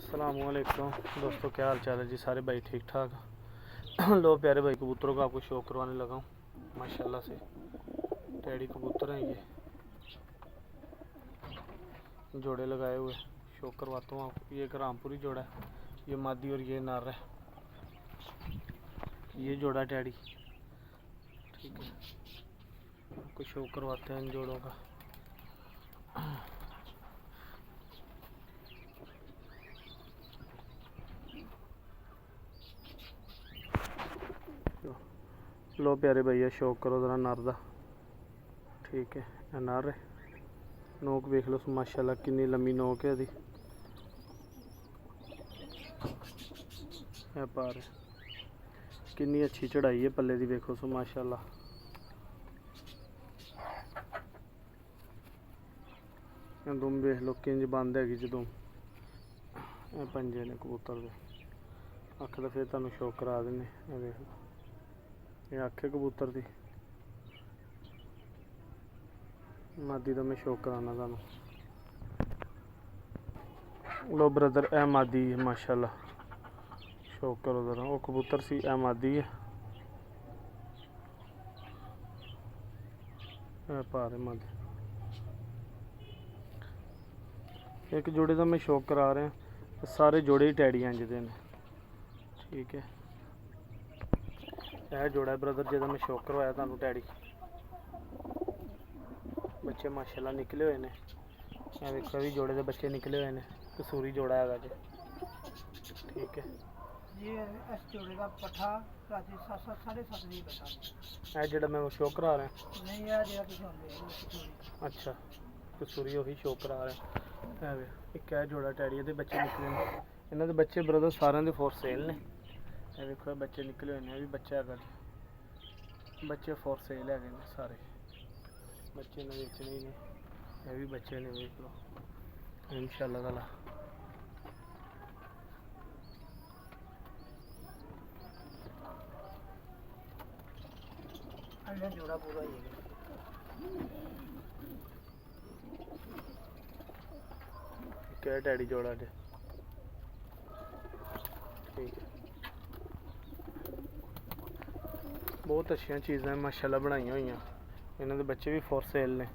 अस्सलामुअलैकुम दोस्तों, क्या हाल चाल है जी? सारे भाई ठीक ठाक? लो प्यारे भाई, कबूतरों का आपको शौक करवाने लगा हूँ। माशाल्लाह से टैडी कबूतर हैं, ये जोड़े लगाए हुए शौक करवाता हूँ आपको। ये एक रामपुरी जोड़ा है, ये मादी और ये नर है। ये जोड़ा टैडी, ठीक है, आपको शौक करवाते हैं इन जोड़ों का। लो प्यारे भैया, शौक करो जरा नर दा, ठीक है। नर है, नोक देख लो माशाल्लाह कितनी लंबी नोक है। पार है, कितनी अच्छी चढ़ाई है पल्ले दी, देखो सो माशाल्लाह। दुम देख लो किंज बंद हैगी जो दुम, पंजे ने कबूतर दे। अख तो फिर तुहानू शौक करा देने, देख लो ये अख है कबूतर दी। मादी तो मैं शौक कराना तुहानू। लो ब्रदर, ए मादी है माशाल्लाह, शौक करो जरा। वो कबूतर सी, ए मादी है, पा रहे मादी। एक जोड़े का मैं शौक करा रहे हैं, सारे जोड़े ही टैडी इंज दे ने, ठीक है। यह जोड़ा है ब्रदर जिहदा मैं शौक करवाया तुहानू टैडी। बच्चे माशाल्लाह निकले हुए ने, यह देखो भी जोड़े के बच्चे निकले हुए ने। कसूरी जोड़ा है जी, ठीक है। ये इस जोड़े का पट्ठा राती 7:30 बजे बता। यह जो मैं शौक करा रहा नहीं यार, ये अच्छा, कसूरी वही शौक करा रहे हैं। एक है जोड़ा टैडी के बच्चे निकले हैं। इन्हों के बच्चे ब्रदर सारे दे फॉर सेल ने। ये देखो बच्चे निकले हुए हैं, भी बच्चा है जी, बच्चे फॉर सेल है सारे बच्चे ने बेचने ही ने। ये भी बच्चे ने, देख लो इंशाल्लाह ताला। जोड़ा पूरा ही है, क्या टैडी जोड़ा जे, ठीक है। बहुत अच्छी चीज़ां माशाल्लाह बनाई हुई। इन्हों के बच्चे भी फॉर सेल ने।